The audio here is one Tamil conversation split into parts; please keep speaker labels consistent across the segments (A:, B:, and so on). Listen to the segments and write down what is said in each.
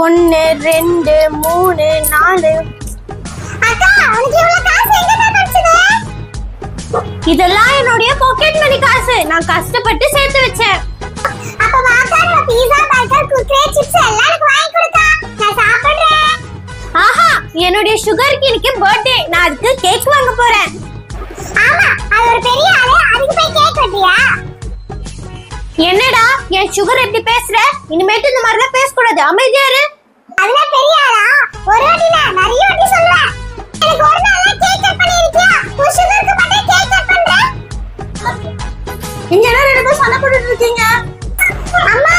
A: 1 2 3 4.
B: அக்கா உனக்கு இவ்வளவு காசு எங்க கிடைச்சது?
A: இதெல்லாம் என்னோட பாக்கெட் மணி காசு. நான் கஷ்டப்பட்டு சேர்த்து வச்சேன்.
B: அப்ப வாக்கா நான் பீஸா பர்கர் குக்கீ சிப்ஸ் எல்லாம் எனக்கு வாங்கி கொடுத்தா. நான் சாப்பிடுறேன்.
A: ஆஹா, என்னோட சுகருக்கு இன்னைக்கு பர்த்டே. நான் அதுக்கு கேக் வாங்க போறேன்.
B: ஆமா, அது ஒரு பெரிய ஆளு. அதுக்கு போய் கேக் வெட்டியா?
A: என்னடா என் சுகர் எப்படி பேசுற? இனிமேட்டு இந்த மாதிரிலாம் பேசக்கூடாது. அமைதியா இரு.
B: அதுல பெரிய ஆளா? ஒரு வாட்டில நிறைய வாட்டி சொல்றேன். எனக்கு ஒரு நாள் கேக் கட் பண்ணி இருக்கியா? உன் சுகருக்கு மட்டும் கேக் கட் பண்றேன்.
A: இங்க என்ன ரெண்டு பேரும் சண்டை போட்டுட்டு இருக்கீங்க?
B: அம்மா,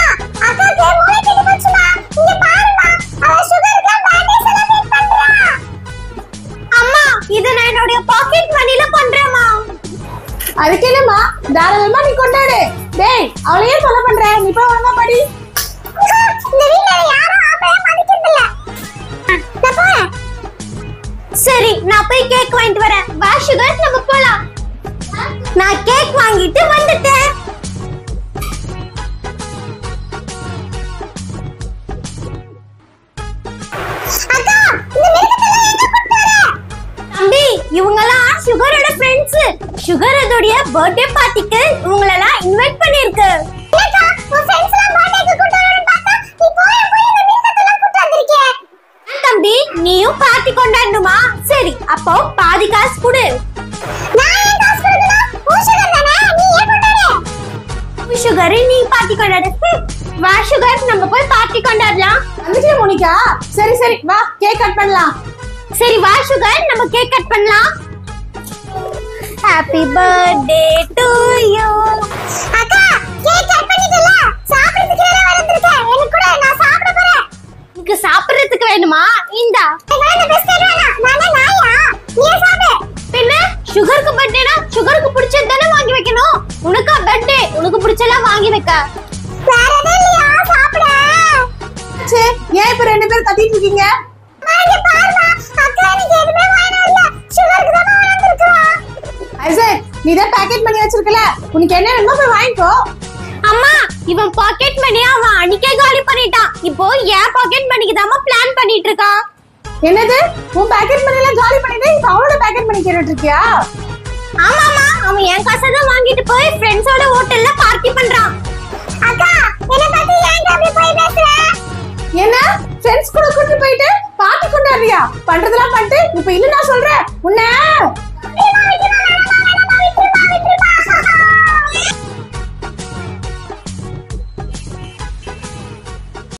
B: அக்காக்கு மூளை கெட்டு போச்சுமா. இங்க பாருமா, அவ சுகருக்கு பர்த்டே செலிப்ரேட் பண்றா.
A: அம்மா, இத நான் என்னோட பாக்கெட் மணில பண்றேம்மா.
C: அதுக்கு என்னம்மா, தாராளமா நீ கொண்டாடு. டேய், அவளையே சொல்ல பண்ற, நீ போய் ஒழுங்கா படி.
B: இந்த வீட்ல யாரும் ஆம்பளைய மதிக்கிறது இல்ல. நான் போறேன்.
A: சரி, நான் போய் கேக் வாங்கிட்டு வரேன். வா சுகர், நம்ம போலாம். நான் கேக் வாங்கிட்டு வந்துட்டேன்.
B: அக்கா, இந்த மிருகத்தெல்லாம் எங்க கூட்டிட்டு வர?
A: தம்பி, இவங்கலாம் சுகரோட ஃப்ரெண்ட்ஸ். சுகர் அதோட பர்த்டே பார்ட்டிக்கு இவங்களெல்லாம் இன்வைட் பண்ணிருக்கு.
B: ஏக்கா, உன் ஃப்ரெண்ட்ஸ் எல்லாம் பர்த்டேக்கு கூட்டிட்டு வரணும்னு பார்த்தா, நீ போய் இந்த மிருகத்தெல்லாம் கூட்டிட்டு வந்திருக்கே.
A: தம்பி, நீயும் பார்ட்டி கொண்டாடணுமா? சரி, அப்போ பாதி காசு கொடு.
B: நான் ஏன் காசு கொடுக்கணும்? உன் சுகர் தானே, நீ ஏன் கொண்டாடு?
A: சுகர், நீ பார்ட்டி கொண்டாடு. வா சுகர், நம்ம போய் பார்ட்டி கொண்டாடலாம்.
C: வந்துட்டியா மோனிகா? சரி சரி, வா கேக் கட் பண்ணலாம்.
A: சரி வா சுகர், நம்ம கேக் கட் பண்ணலாம். Happy birthday to you.
B: அக்கா, கேக் கட் பண்ணிட்டல? சாப்பிடுறதுக்கு வேற வந்திருக்கேன். எனக்கு கூட, நான் சாப்பிட போறேன்.
A: உனக்கு சாப்பிடுறதுக்கு வேணுமா? இந்தா.
B: எனக்கு இந்த பிஸ்கட் வேணாம். நானே நாயா? நீ சாப்பிடு.
A: பின்ன சுகருக்கு பர்த்டேனா சுகருக்கு பிடிச்சது தானே வாங்கி வைக்கணும். உனக்கு பர்த்டே, உனக்கு பிடிச்சலாம் வாங்கி வைக்க.
B: வேற எதுவும் இல்லையா? சாப்பிடு.
C: சே, ஏன் இப்ப ரெண்டு பேரும் கத்திட்டு இருக்கீங்க?
B: அம்மா, இங்க பாருமா. அக்கா எனக்கு எதுவுமே வாங்கிட்டு வரல. சுகருக்கு தான் வந்திருக்கா.
C: ஐசக், நீ தான் பாக்கெட் பண்ணி வச்சிருக்கல, உனக்கு என்ன வேணுமோ போய் வாங்கிக்கோ.
A: அம்மா, இவன் பாக்கெட் மணியா அவன் அன்னைக்கே காலி பண்ணிட்டான். இப்போ என் பாக்கெட் மணிக்கு தான் பிளான் பண்ணிட்டு இருக்கான்.
C: என்னது, உன் பாக்கெட் பண்ணி எல்லாம் காலி பண்ணிட்டு இப்ப அவளோட பாக்கெட் பண்ணி கேட்டுட்டு இருக்கியா?
A: ஆமாமா, அவன் என் காசை தான் வாங்கிட்டு போய் ஃப்ரெண்ட்ஸோட ஹோட்டல்ல பார்ட்டி பண்றான்.
B: அக்கா, என்ன பத்தி ஏன் அப்படி போய் பேசுற?
C: என்ன, ஃப்ரெண்ட்ஸ் கூட கூட்டிட்டு போயிட்டு பார்ட்டி கொண்டாடுறியா? பண்றதெல்லாம் பண்ணிட்டு இப்ப இல்ல நான் சொல்றேன் உன்ன.